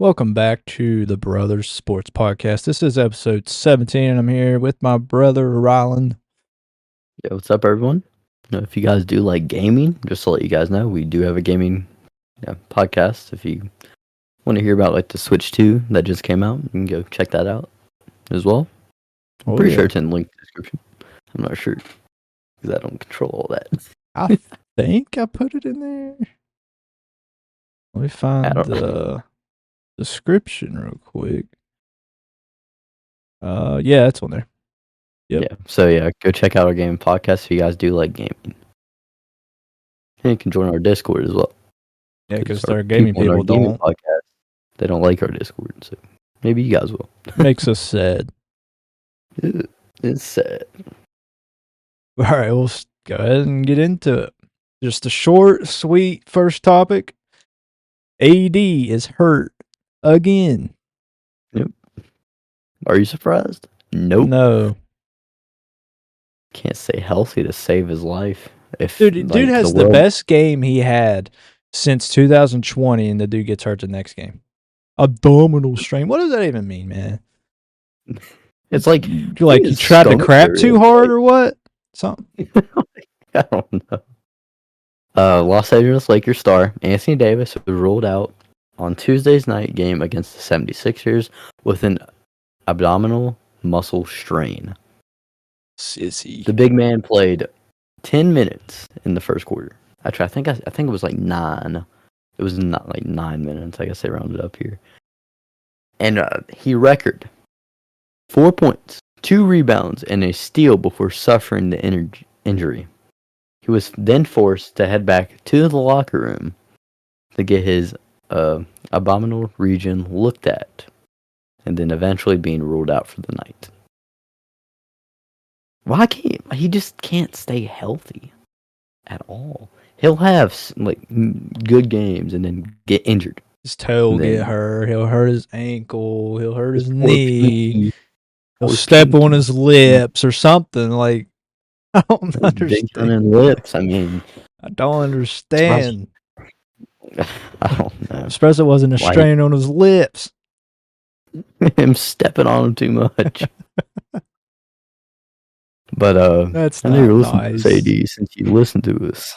Welcome back to the Brothers Sports Podcast. This is episode 17, and I'm here with my brother, Rylan. Yeah, what's up, everyone? If you guys do like gaming, just to let you guys know, we do have a gaming podcast. If you want to hear about like the Switch 2 that just came out, you can go check that out as well. I'm pretty sure it's in the link description. I'm not sure because I don't control all that. I think I put it in there. Let me find the description real quick. Yeah, it's on there. Yep. Yeah, so go check out our gaming podcast if you guys do like gaming. And you can join our Discord as well. Yeah, because our gaming people don't. Podcast, they don't like our Discord, so maybe you guys will. Makes us sad. It's sad. All right, we'll go ahead and get into it. Just a short, sweet first topic. AD is hurt again. Yep. Are you surprised? Nope. No. Can't stay healthy to save his life. Dude has the best game he had since 2020, and the dude gets hurt the next game. Abdominal strain. What does that even mean, man? It's like you tried to crap too hard or what? Something. I don't know. Los Angeles Lakers star Anthony Davis was ruled out on Tuesday's night game against the 76ers with an abdominal muscle strain. Sissy. The big man played 10 minutes in the first quarter. Actually, I think it was like 9. It was not like 9 minutes. I guess they rounded up here. And he recorded 4 points, 2 rebounds, and a steal before suffering the injury. He was then forced to head back to the locker room to get his abdominal region looked at, and then eventually being ruled out for the night. Why can't he just can't stay healthy at all? He'll have like good games and then get injured. His toe will get hurt. He'll hurt his ankle. He'll hurt his knee. He'll step on his lips or something. Like, I don't understand. Lips. I mean, I don't understand. I don't know. I suppose it wasn't a strain on his lips. Him stepping on him too much. But that's I know you're listening to AD since you listen to us.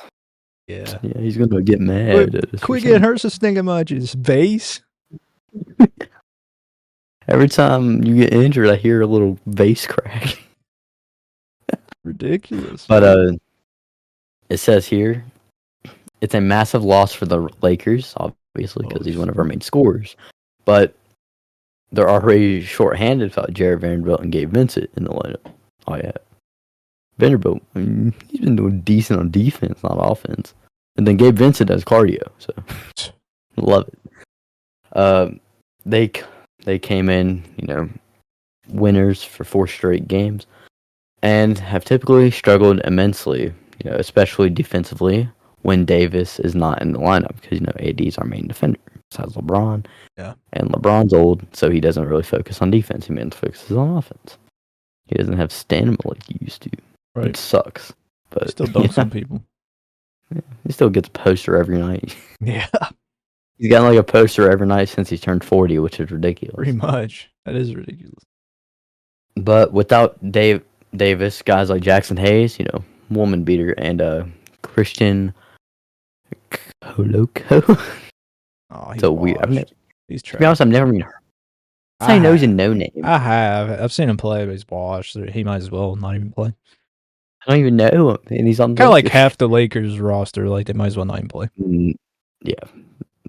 Yeah, he's gonna get mad at us. Quit getting hurt so stinking much. It's vase. Every time you get injured, I hear a little vase crack. Ridiculous. But it says here, it's a massive loss for the Lakers, obviously, because he's one of our main scorers. But they're already shorthanded without Jared Vanderbilt and Gabe Vincent in the lineup. Oh yeah. Vanderbilt, I mean, he's been doing decent on defense, not offense. And then Gabe Vincent does cardio, so love it. They came in, winners for 4 straight games, and have typically struggled immensely, especially defensively when Davis is not in the lineup because AD is our main defender. Besides LeBron, and LeBron's old, so he doesn't really focus on defense. He mainly focuses on offense. He doesn't have stamina like he used to. Right. It sucks. But still don't some people. Yeah, he still gets a poster every night. Yeah. He's gotten like a poster every night since he turned 40, which is ridiculous. Pretty much. That is ridiculous. But without Davis, guys like Jackson Hayes, woman beater, and Christian Koloko. Oh, he's so weird. He's to be honest, I've never even heard. I know he's a no name. I have. I've seen him play, but he's washed. He might as well not even play. I don't even know him, and he's on kind of like half the Lakers roster. Like they might as well not even play. Yeah,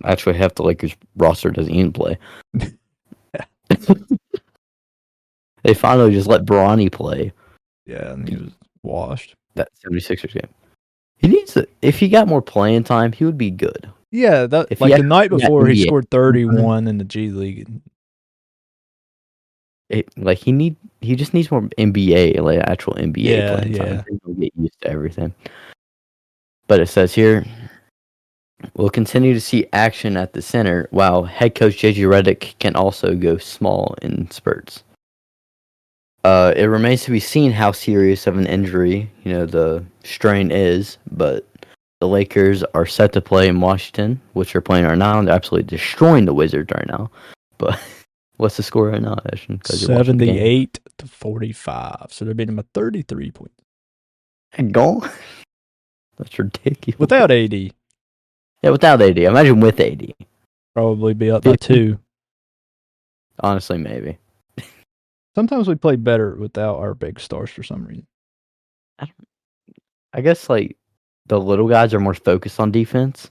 actually, half the Lakers roster doesn't even play. They finally just let Bronny play. Yeah, and he was washed. That 76ers game. He needs to. If he got more playing time, he would be good. Yeah, the night before he scored 31 in the G League. He just needs more NBA, like actual NBA playing time. Yeah. He'll get used to everything. But it says here, we'll continue to see action at the center, while head coach JJ Redick can also go small in spurts. It remains to be seen how serious of an injury, the strain is, but the the Lakers are set to play in Washington, which they're playing right now, and they're absolutely destroying the Wizards right now. But what's the score right now, Ashton? 'Cause you're watching the game. 78-45. So they're beating them by 33 points. Gone? That's ridiculous. Without AD, Yeah, without AD. Imagine with AD. probably be up by 2. Honestly, maybe. Sometimes we play better without our big stars for some reason. I guess like the little guys are more focused on defense.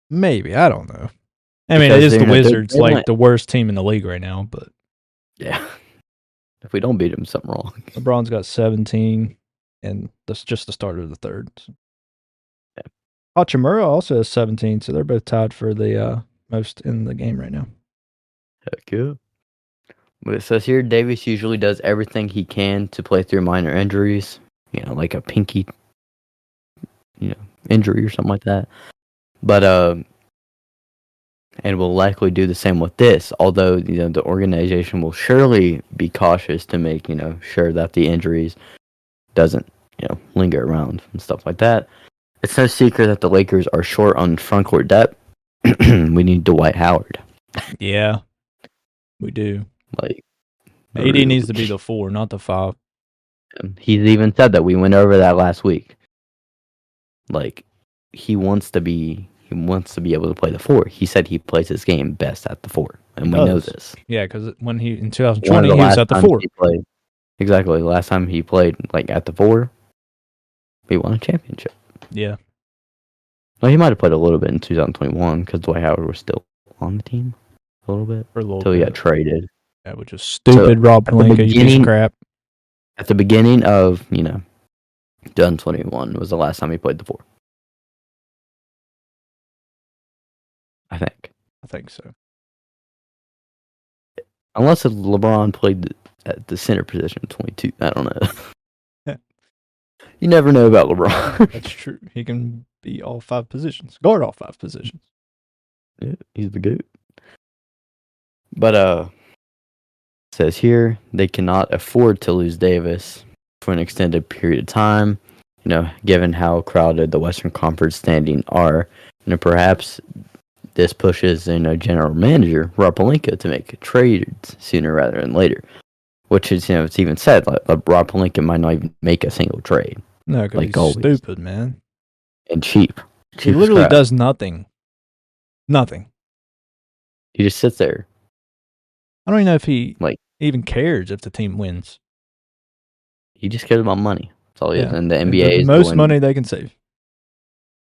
Maybe. I don't know. I mean, Because, it is the you know, they- Wizards, they like went- the worst team in the league right now, but Yeah. If we don't beat them, something wrong. LeBron's got 17, and that's just the start of the third. So. Yeah. Hachimura also has 17, so they're both tied for the most in the game right now. Heck yeah. But it says here, Davis usually does everything he can to play through minor injuries. You know, like a pinky, injury or something like that. But and will likely do the same with this. Although the organization will surely be cautious to make sure that the injuries doesn't linger around and stuff like that. It's no secret that the Lakers are short on frontcourt depth. We need Dwight Howard. Yeah, we do. Like AD needs to be the 4, not the 5. He's even said that. We went over that last week. Like he wants to be able to play the 4. He said he plays his game best at the 4, and we know this. Yeah, because when he in One 2020 of he the was last at the times 4. he played- Exactly. The last time he played like at the 4, we won a championship. Yeah, Well, he might have played a little bit in 2021 because Dwight Howard was still on the team a little bit for a little until he bit. got traded. Yeah, which is stupid. Rob at the Pelinka, you piece of beginning- crap. At the beginning of 2021 was the last time he played the 4. I think. I think so. Unless LeBron played at the center position 22. I don't know. You never know about LeBron. That's true. He can be all 5 positions, guard all 5 positions. Yeah, he's the GOAT. But it says here they cannot afford to lose Davis for an extended period of time. Given how crowded the Western Conference standing are, perhaps this pushes general manager Rob Pelinka to make trades sooner rather than later. Which is it's even said like Rob Pelinka might not even make a single trade. No, because Like he's always. stupid, man. And cheap. He Cheap as literally crap. does nothing. Nothing. He just sits there. I don't even know if he Like- even cares if the team wins. He just cares about money. That's all he is. Yeah. And the NBA The is most doing- money they can save.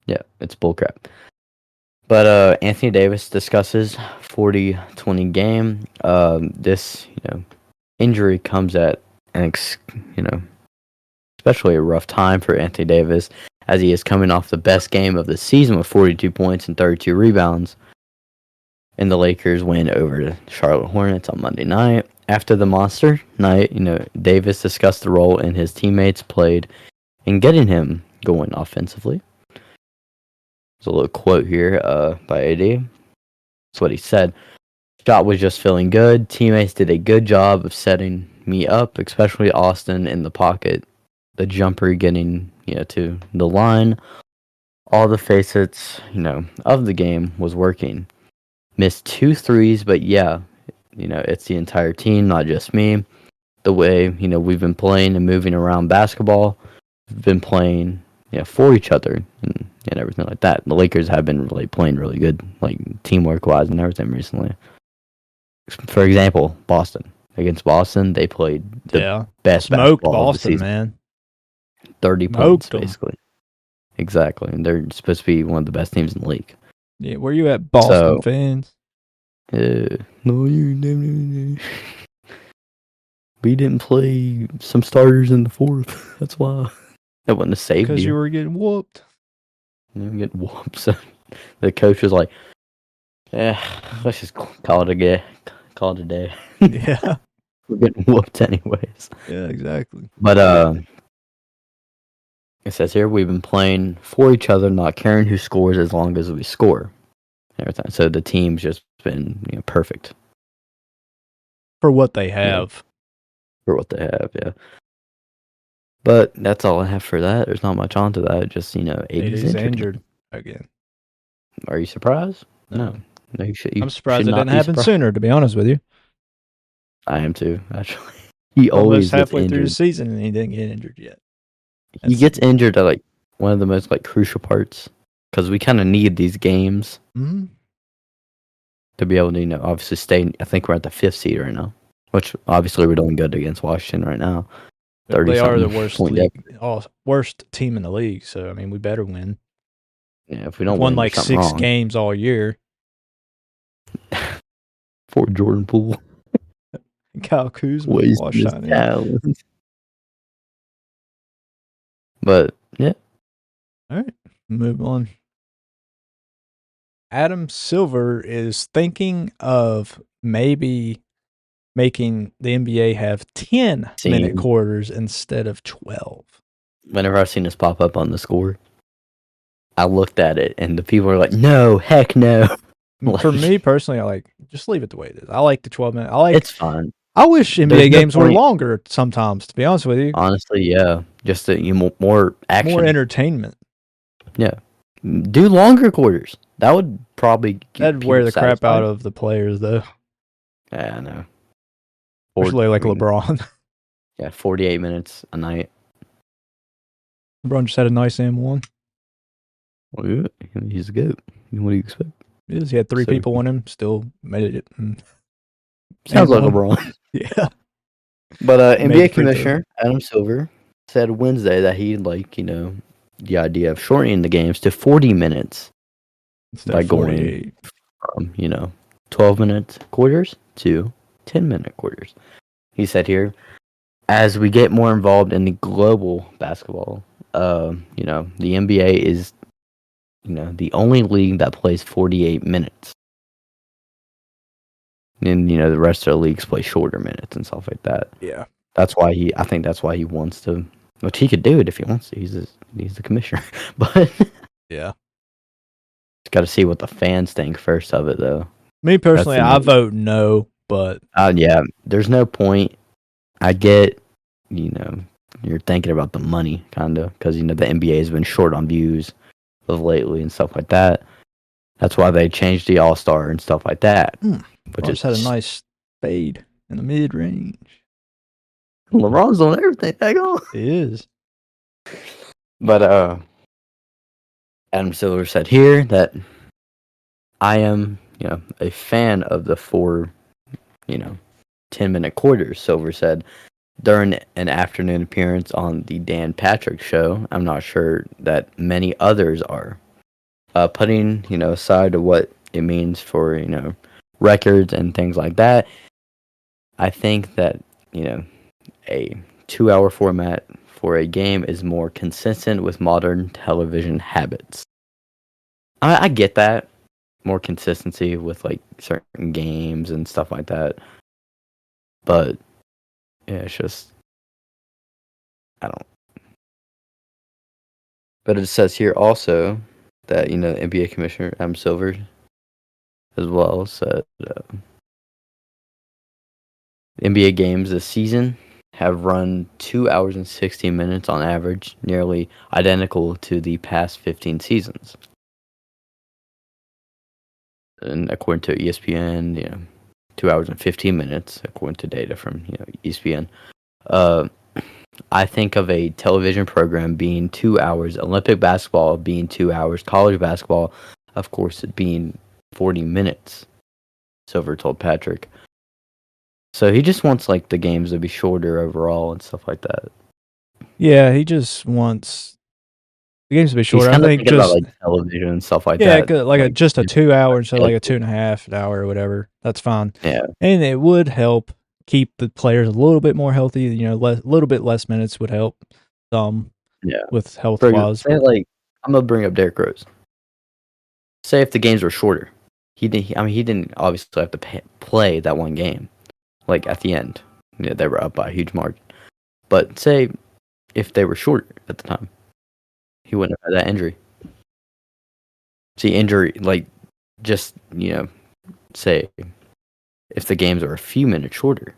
Yeah, it's bullcrap. But Anthony Davis discusses 40-20 game. This injury comes at especially a rough time for Anthony Davis, as he is coming off the best game of the season with 42 points and 32 rebounds. And the Lakers win over the Charlotte Hornets on Monday night. After the Monster night, Davis discussed the role and his teammates played in getting him going offensively. There's a little quote here by AD. That's what he said. Shot was just feeling good. Teammates did a good job of setting me up, especially Austin in the pocket. The jumper getting, to the line. All the facets, of the game was working. Missed 2 threes, but yeah, it's the entire team, not just me. The way, we've been playing and moving around basketball, we've been playing, for each other and everything like that. The Lakers have been really playing really good, like teamwork wise and everything recently. For example, Boston. Against Boston, they played the best Smoked basketball of the Boston, season. man. 30 Smoked points, 'em. basically. Exactly. And they're supposed to be one of the best teams in the league. Yeah, where you at, Boston So- fans? No, you. We didn't play some starters in the 4th. That's why. That wouldn't have saved Because you. you were getting whooped. You get whooped. So the coach was like, "Yeah, let's just call it a day. Call it a day. Yeah. We're getting whooped anyways." Yeah, exactly. But it says here we've been playing for each other, not caring who scores as long as we score. Every time. So the team's just been perfect For what they have. for what they have. Yeah. But that's all I have for that. There's not much onto that. Just AD's AD's injured. again. Are you surprised? No. No, you should. I'm surprised it didn't happen sooner, to be honest with you. I am too, actually. He Almost always gets halfway through the injured. season and he didn't get injured yet. He gets injured at like one of the most like crucial parts because we kind of need these games Mhm. to be able to, obviously stay. I think we're at the 5th seed right now, which obviously we're doing good against Washington right now. They are the 30-something worst team in the league, so I mean we better win. Yeah, if we We've don't won win, like there's 6 something wrong. games all year. For Jordan Poole, Kyle Kuzma wasting his washed out. talent. But yeah, All right, move on. Adam Silver is thinking of maybe making the NBA have 10-minute quarters instead of 12. Whenever I've seen this pop up on the score, I looked at it and the people are like, "No, heck no." For me personally, I like just leave it the way it is. I like the 12-minute. It's fine. I wish NBA games were longer sometimes. To be honest with you, honestly, yeah, just more action, more entertainment. Yeah, do longer quarters. That would probably that'd wear the crap out of the players, though. Yeah, I know. Especially like LeBron. Yeah, 48 minutes a night. LeBron just had a nice M1. Well, yeah, he's a goat. What do you expect? He had 3 people on him, still made it. Sounds like LeBron. Yeah. But NBA Commissioner Adam Silver said Wednesday that he'd like, the idea of shortening the games to 40 minutes by going from, 12-minute quarters to 10-minute quarters. He said here, as we get more involved in the global basketball, the NBA is, the only league that plays 48 minutes. And, the rest of the leagues play shorter minutes and stuff like that. Yeah. I think that's why he wants to, which he could do it if he wants to. He's the commissioner. But yeah. Just got to see what the fans think first of it, though. Me personally, I vote no, but. Yeah, there's no point. I get, you're thinking about the money, kind of, because, the NBA has been short on views of lately and stuff like that. That's why they changed the All-Star and stuff like that. Which just had a nice fade in the mid-range. LeBron's on everything. Hang on. He is. But Adam Silver said here that I am, a fan of the 4, 10-minute quarters. Silver said during an afternoon appearance on the Dan Patrick Show. I'm not sure that many others are. Putting, aside to what it means for, records and things like that, I think that, a 2-hour format for a game is more consistent with modern television habits. I get that. More consistency with, like, certain games and stuff like that. But, yeah, it's just, I don't. But it says here also that, NBA Commissioner Adam Silver as well said NBA games this season have run 2 hours and 16 minutes on average, nearly identical to the past 15 seasons. And according to ESPN, 2 hours and 15 minutes, according to data from ESPN. I think of a television program being 2 hours, Olympic basketball being 2 hours, college basketball, of course, it being 40 minutes, Silver told Patrick. So he just wants, like, the games to be shorter overall and stuff like that. Yeah, he just wants the games to be shorter. I think just about, like, television and stuff like that. Yeah, like just a 2 hour instead of like a 2.5 hour or whatever. That's fine. Yeah, and it would help keep the players a little bit more healthy. A little bit less minutes would help some. Yeah, with health wise. Say, like, I'm gonna bring up Derrick Rose. Say if the games were shorter, he didn't obviously have to play that one game. Like at the end, they were up by a huge margin. But say if they were short at the time, he wouldn't have had that injury. See, injury, like, just, say if the games are a few minutes shorter,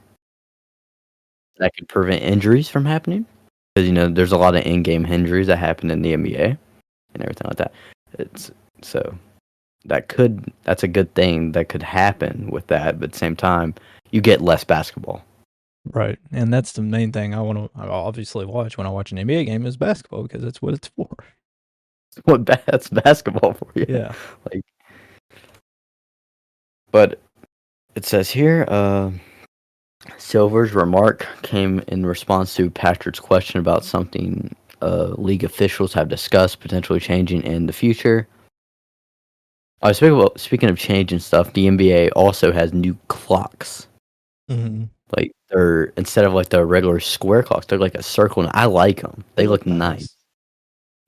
that could prevent injuries from happening. Because, there's a lot of in-game injuries that happen in the NBA and everything like that. It's so that's a good thing that could happen with that, but at the same time, you get less basketball. Right. And that's the main thing I want to obviously watch when I watch an NBA game is basketball because that's what it's for. That's basketball for you. Yeah. Like, but it says here, Silver's remark came in response to Patrick's question about something league officials have discussed potentially changing in the future. Speaking of changing stuff, the NBA also has new clocks. Mm-hmm. Like they're instead of like the regular square clocks, they're like a circle. And I like them. They look nice.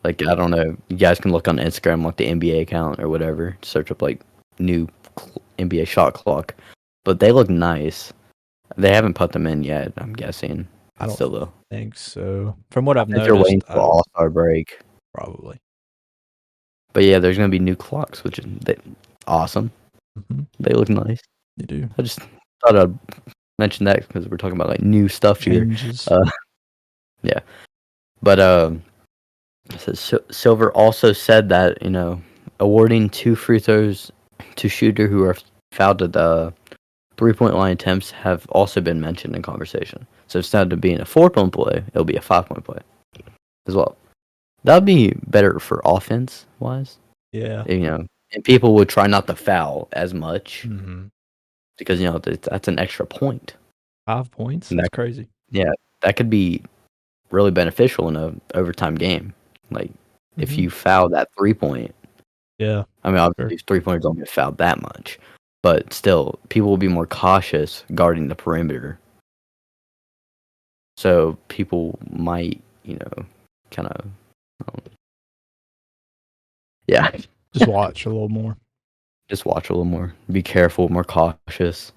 Like I don't know, you guys can look on Instagram, like the NBA account or whatever, search up like new NBA shot clock. But they look nice. They haven't put them in yet. I'm guessing. I don't Still though. think so. From what I've noticed, They're waiting for the All-Star break. Probably. But yeah, there's gonna be new clocks, which is awesome. Mm-hmm. They look nice. They do. I just thought I'd mention that because we're talking about like new stuff Changes. here. Yeah, but Silver also said that awarding 2 free throws to shooter who are fouled at 3-point line attempts have also been mentioned in conversation. So instead of being a 4-point play, it'll be a 5-point play as well. That'd be better for offense wise. Yeah. And people would try not to foul as much because that's an extra point. 5 points? That's crazy. Yeah, that could be really beneficial in a overtime game. Like if you foul that 3-point. Yeah. I mean, obviously 3-pointers don't get fouled that much, but still, people will be more cautious guarding the perimeter. So people might, kind of. Yeah. Just watch a little more. Just watch a little more. Be careful, more cautious.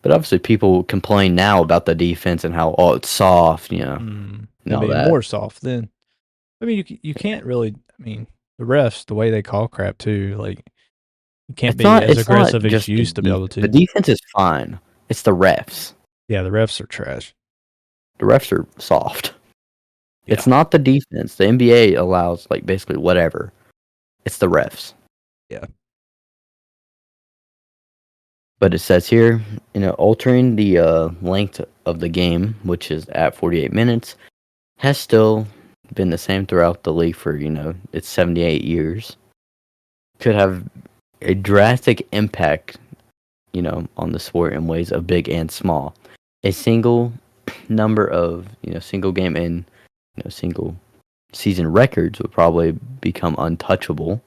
But obviously, people complain now about the defense and how it's soft. It'll be more soft then. I mean, you can't really. I mean, the refs, the way they call crap too, like you can't be as aggressive as you used to be able to. The defense is fine. It's the refs. Yeah, the refs are trash. The refs are soft. Yeah. It's not the defense. The NBA allows like basically whatever. It's the refs. Yeah. But it says here, altering the length of the game, which is at 48 minutes, has still been the same throughout the league for, it's 78 years. Could have a drastic impact, on the sport in ways of big and small. A single number of, single game and, single season records would probably become untouchable.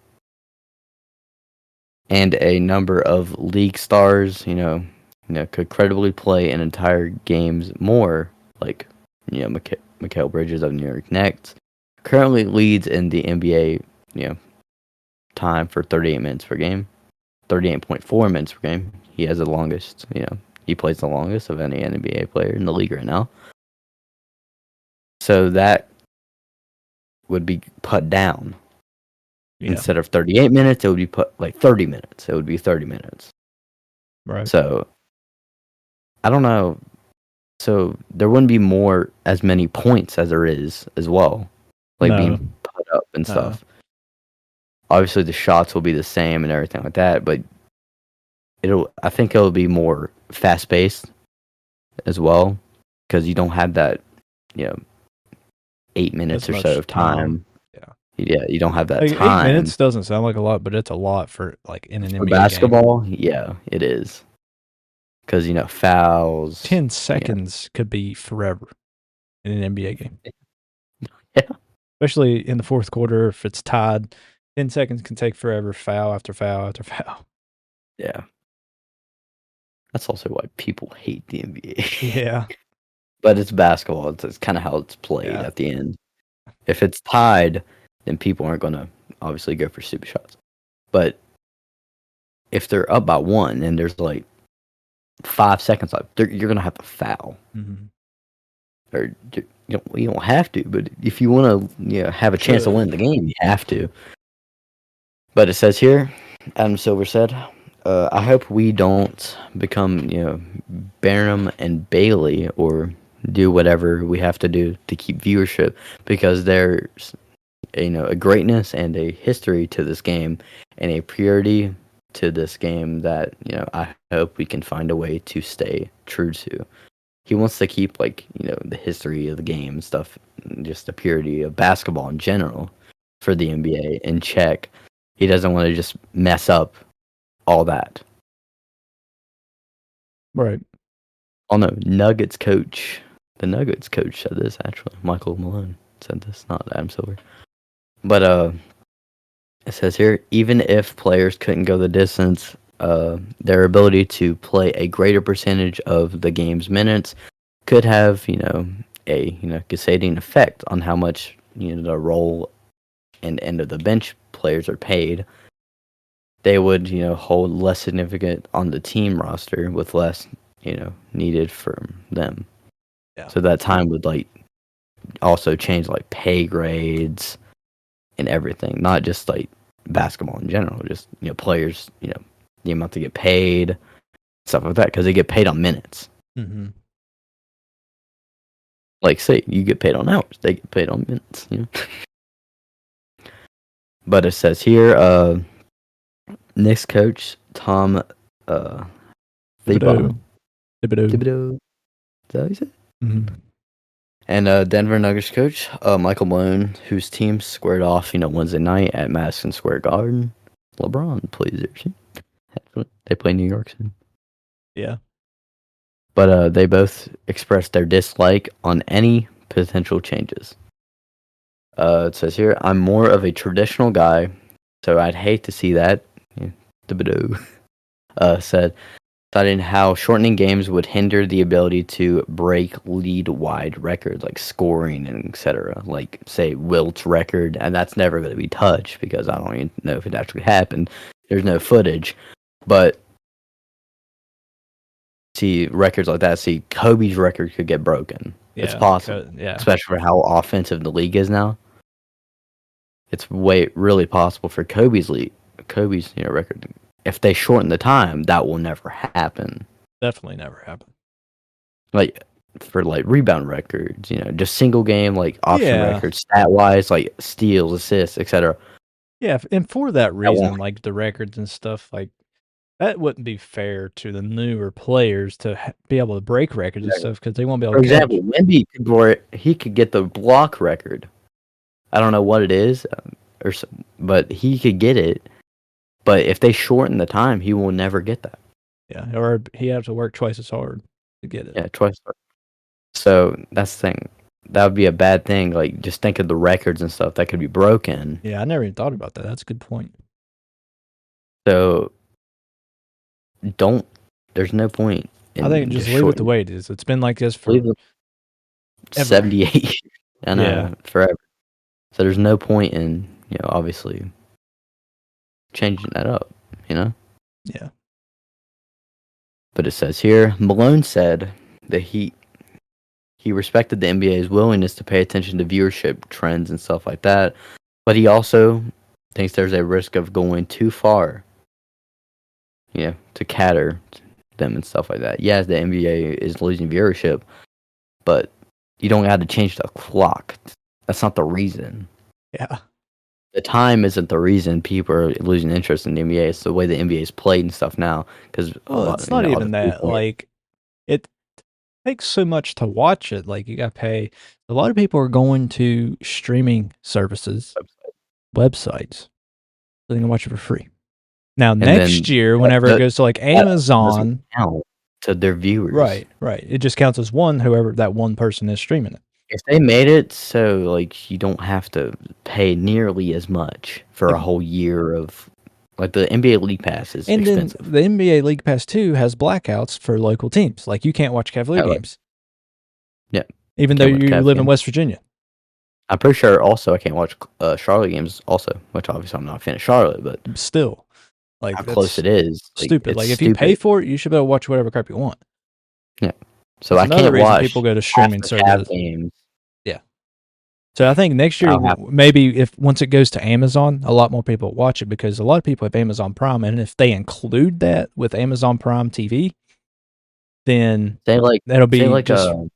And a number of league stars, could credibly play an entire games more, like, Mikal Bridges of New York Knicks, currently leads in the NBA, time for 38 minutes per game, 38.4 minutes per game. He has the longest, he plays the longest of any NBA player in the league right now. So that would be put down. Yeah. Instead of 38 minutes, it would be put like 30 minutes. It would be 30 minutes. Right. So, I don't know. So, there wouldn't be as many points as there is as well. Like being put up and stuff. Obviously, the shots will be the same and everything like that. But I think it'll be more fast-paced as well. Because you don't have that, 8 minutes or so of time. Yeah, you don't have that time. 8 minutes doesn't sound like a lot, but it's a lot for like in an NBA basketball. Game. Yeah, it is. Because fouls. 10 seconds could be forever in an NBA game. Yeah, especially in the fourth quarter if it's tied. 10 seconds can take forever. Foul after foul after foul. Yeah, that's also why people hate the NBA. Yeah, but it's basketball. It's kind of how it's played at the end. If it's tied, then people aren't going to obviously go for super shots. But if they're up by 1 and there's like 5 seconds left, you're going to have to foul. Or you don't have to, but if you want to have a chance to win the game, you have to. But it says here, Adam Silver said, I hope we don't become Barnum and Bailey or do whatever we have to do to keep viewership, because there's a greatness and a history to this game, and a purity to this game that I hope we can find a way to stay true to. He wants to keep the history of the game and stuff, just the purity of basketball in general for the NBA in check. He doesn't want to just mess up all that. Right. Oh no, Nuggets coach. The Nuggets coach said this actually. Michael Malone said this, not Adam Silver. But it says here, even if players couldn't go the distance, their ability to play a greater percentage of the game's minutes could have, a cascading effect on how much the role and end of the bench players are paid. They would, hold less significant on the team roster with less, needed from them. Yeah. So that time would also change pay grades and everything, not just basketball in general, just players, the amount they get paid, stuff like that, because they get paid on minutes. Mm-hmm. Say you get paid on hours, they get paid on minutes. But it says here, Knicks coach Tom Thibodeau. Thibodeau. Is that what you said? Mm-hmm. And Denver Nuggets coach Michael Malone, whose team squared off, Wednesday night at Madison Square Garden. LeBron plays there. They play New York soon. Yeah. But they both expressed their dislike on any potential changes. It says here, I'm more of a traditional guy, so I'd hate to see that. Thibodeau said, citing how shortening games would hinder the ability to break league-wide records like scoring and etc. Like, say, Wilt's record, and that's never going to be touched because I don't even know if it actually happened. There's no footage. But see records like that. See, Kobe's record could get broken. Yeah, it's possible, especially for how offensive the league is now. It's really possible for Kobe's record. If they shorten the time, that will never happen. Definitely never happen. For rebound records, just single game option records, stat wise, steals, assists, etc. Yeah, and for that reason, the records and stuff that wouldn't be fair to the newer players to be able to break records and stuff because they won't be able. For example, Wemby he could get the block record. I don't know what it is, but he could get it. But if they shorten the time, he will never get that. Yeah, or he has to work twice as hard to get it. Yeah, twice as hard. So that's the thing. That would be a bad thing. Just think of the records and stuff that could be broken. Yeah, I never even thought about that. That's a good point. So there's no point. I think just leave it the way it is. It's been like this for 78. I know, forever. So there's no point in, obviously changing that up, Yeah. But it says here, Malone said that he respected the NBA's willingness to pay attention to viewership trends and stuff like that, but he also thinks there's a risk of going too far, to cater them and stuff like that. Yes, the NBA is losing viewership, but you don't have to change the clock. That's not the reason. Yeah. The time isn't the reason people are losing interest in the NBA. It's the way the NBA is played and stuff now. Because it's not even that. It takes so much to watch it. You got to pay. A lot of people are going to streaming services, websites, so they can watch it for free. Now, next year, whenever it goes to Amazon, to their viewers, right, it just counts as one. Whoever that one person is streaming it. If they made it so you don't have to pay nearly as much for a whole year of the NBA League Pass is expensive. And then the NBA League Pass 2 has blackouts for local teams. You can't watch Cavalier games. Yeah. Even though you live in West Virginia. I'm pretty sure also I can't watch Charlotte games also, which obviously I'm not a fan of Charlotte, but still. How close it is. Stupid. If you pay for it, you should be able to watch whatever crap you want. Yeah. So I can't watch people go to streaming services. Games. Yeah. So I think next year, maybe once it goes to Amazon, a lot more people watch it because a lot of people have Amazon Prime, and if they include that with Amazon Prime TV, then that'll be people on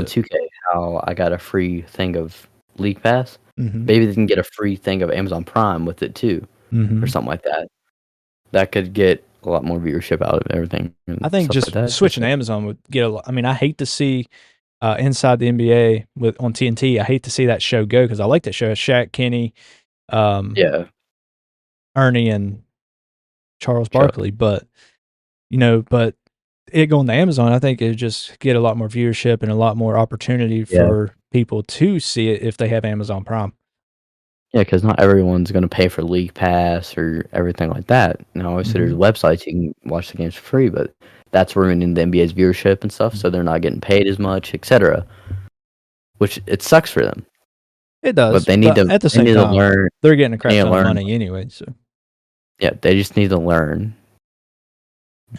2K. How I got a free thing of League Pass. Maybe they can get a free thing of Amazon Prime with it too, or something like that. That could get a lot more viewership out of everything. I think just switching to Amazon would get a lot. I mean, I hate to see Inside the NBA on TNT. I hate to see that show go because I like that show. Shaq, Kenny, Ernie, and Charles Barkley. But but it going to Amazon, I think it would just get a lot more viewership and a lot more opportunity for people to see it if they have Amazon Prime. Yeah, because not everyone's going to pay for League Pass or everything like that. Now, obviously, there's websites you can watch the games for free, but that's ruining the NBA's viewership and stuff, so they're not getting paid as much, etc. Which it sucks for them. It does, but they need to. At the same time, learn. They're getting a crap ton of money anyway. So yeah, they just need to learn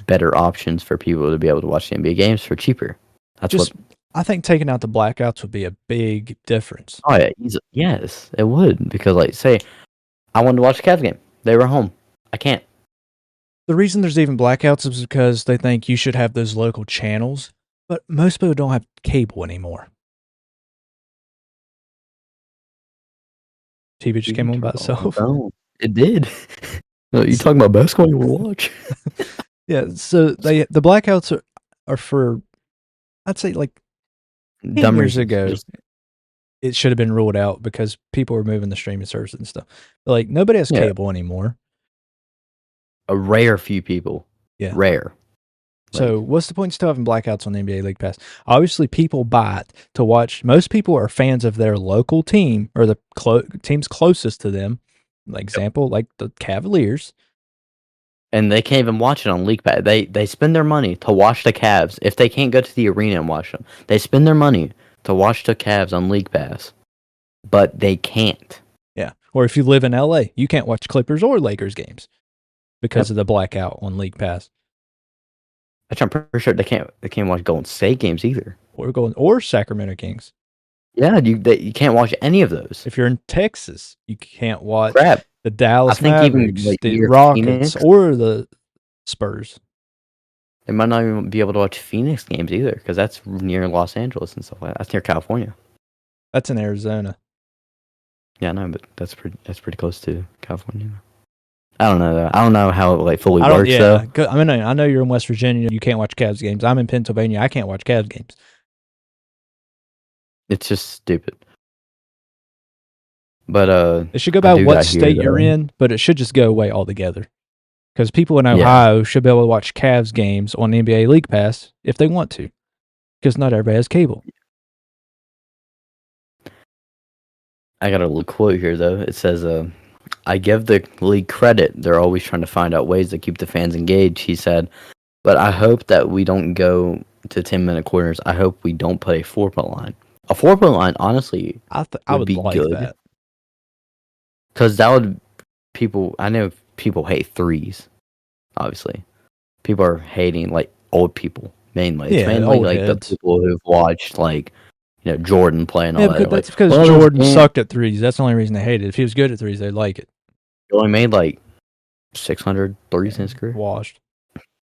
better options for people to be able to watch the NBA games for cheaper. That's what. I think taking out the blackouts would be a big difference. Oh yeah, yes, it would, because like say, I wanted to watch the Cavs game. They were home. I can't. The reason there's even blackouts is because they think you should have those local channels, but most people don't have cable anymore. TV just came on by itself. Oh, it did. You talking about basketball you want to watch? Yeah, so the blackouts are for, I'd say like 10 years ago, it should have been ruled out because people were moving the streaming services and stuff. But like nobody has cable anymore. A rare few people. Yeah. Rare. So what's the point of still having blackouts on the NBA League Pass? Obviously, people buy it to watch. Most people are fans of their local team or the teams closest to them. Like example, like the Cavaliers. And they can't even watch it on League Pass. They spend their money to watch the Cavs. If they can't go to the arena and watch them, they spend their money to watch the Cavs on League Pass. But they can't. Yeah. Or if you live in LA, you can't watch Clippers or Lakers games because of the blackout on League Pass. I'm pretty sure they can't watch Golden State games either. Or Sacramento Kings. Yeah, you can't watch any of those. If you're in Texas, you can't watch the Dallas Mavericks, even, like, the Rockets, Phoenix, or the Spurs. They might not even be able to watch Phoenix games either because that's near Los Angeles and stuff like that. That's near California. That's in Arizona. Yeah, I know, but that's pretty close to California. I don't know. I don't know how it like fully works though. I mean, I know you're in West Virginia. You can't watch Cavs games. I'm in Pennsylvania. I can't watch Cavs games. It's just stupid. But it should go by what state you're in, but it should just go away altogether. Because people in Ohio should be able to watch Cavs games on NBA League Pass if they want to. Because not everybody has cable. I got a little quote here though. It says, I give the league credit. They're always trying to find out ways to keep the fans engaged, he said. But I hope that we don't go to 10-minute quarters. I hope we don't put a 4-point line. A 4-point line, honestly, I would be like good. That. Because that would I know people hate threes, obviously. People are hating, like, old people, mainly. It's mainly, like, the people who've watched, like, Jordan playing all that. That's like, because Jordan sucked at threes. That's the only reason they hate it. If he was good at threes, they'd like it. He only made, like, 600 threes in his career. Washed.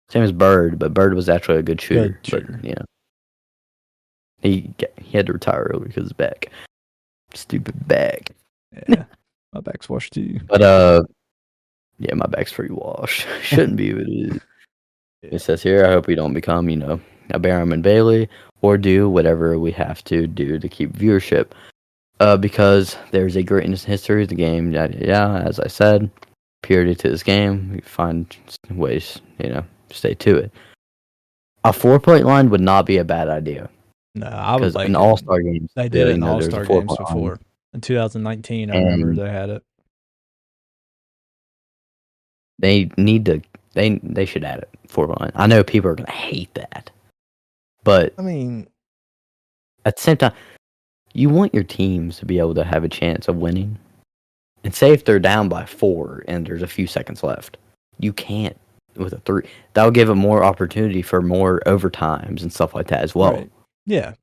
Same as Bird, but Bird was actually a good shooter. But, he had to retire early because of his back. Stupid back. Yeah. My back's washed too. But yeah, my back's pretty washed. Shouldn't be, but it is. It says here, I hope we don't become, a Barham and Bailey, or do whatever we have to do to keep viewership. Because there's a great history of the game. Yeah, as I said, purity to this game. We find ways, stay to it. A 4-point line would not be a bad idea. No, I was like in All-Star games. They did it in All-Star games before. In 2019, I remember they had it. They need to. They should add it 4-point line. I know people are gonna hate that, but I mean, at the same time, you want your teams to be able to have a chance of winning. And say if they're down by 4 and there's a few seconds left, you can't with a 3. That'll give them more opportunity for more overtimes and stuff like that as well. Right. Yeah.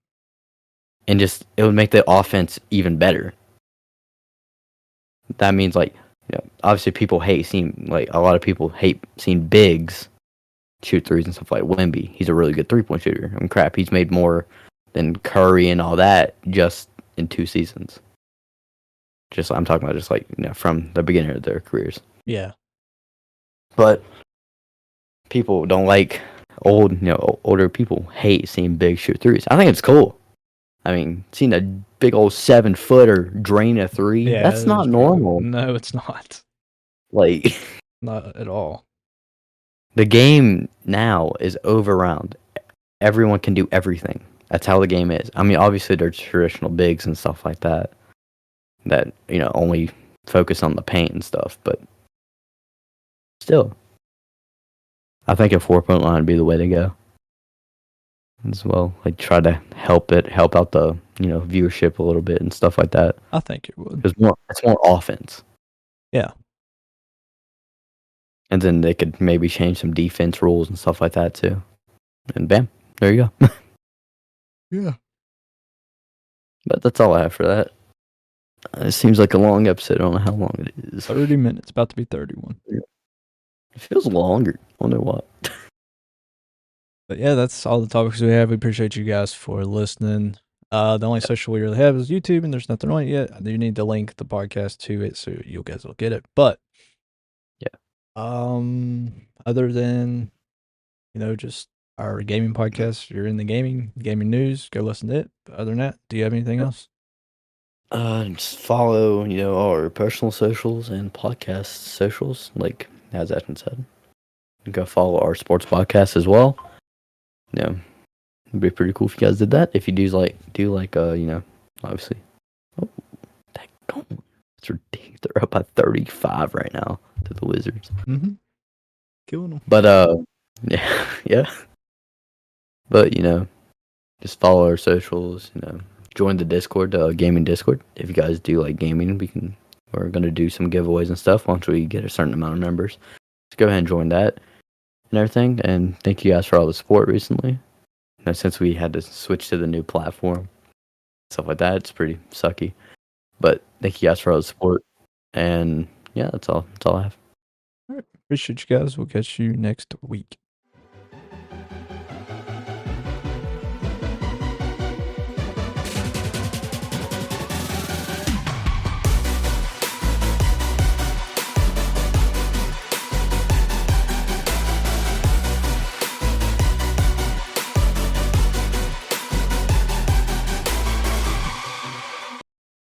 And it would make the offense even better. That means, like, obviously people hate seeing, like, a lot of people hate seeing bigs shoot threes and stuff like Wemby. He's a really good 3-point shooter. I mean, crap, he's made more than Curry and all that just in 2 seasons. Just I'm talking about just like from the beginning of their careers. Yeah. But people don't like older people hate seeing big shoot threes. I think it's cool. I mean, seeing a big old 7-footer drain a three, Yeah, that's not normal. No, it's not. Like, not at all. The game now is overround. Everyone can do everything. That's how the game is. I mean, obviously there's traditional bigs and stuff like that only focus on the paint and stuff, but still, I think a 4-point line would be the way to go as well. Like try to help out the viewership a little bit and stuff like that. I think it would. It's more offense. Yeah. And then they could maybe change some defense rules and stuff like that too. And bam, there you go. Yeah. But that's all I have for that. It seems like a long episode. I don't know how long it is. 30 minutes. About to be 31. It feels longer. I wonder what. But yeah, that's all the topics we have. We appreciate you guys for listening. The only social we really have is YouTube, and there's nothing on it yet. I do need to link the podcast to it so you guys will get it. But yeah. Other than just our gaming podcast, if you're in the gaming news, go listen to it. But other than that, do you have anything else? Just follow, our personal socials and podcast socials, like as Ashton said. Go follow our sports podcast as well. It'd be pretty cool if you guys did that. If you do obviously. Oh, it's ridiculous. They're up by 35 right now to the Wizards. Mm-hmm. Killing them. But yeah. But just follow our socials. Join the Discord, gaming Discord. If you guys do like gaming, we're gonna do some giveaways and stuff once we get a certain amount of members. So go ahead and join that and everything. And thank you guys for all the support recently. Since we had to switch to the new platform, stuff like that, it's pretty sucky. But thank you guys for all the support. And yeah, that's all I have. All right. Appreciate you guys. We'll catch you next week.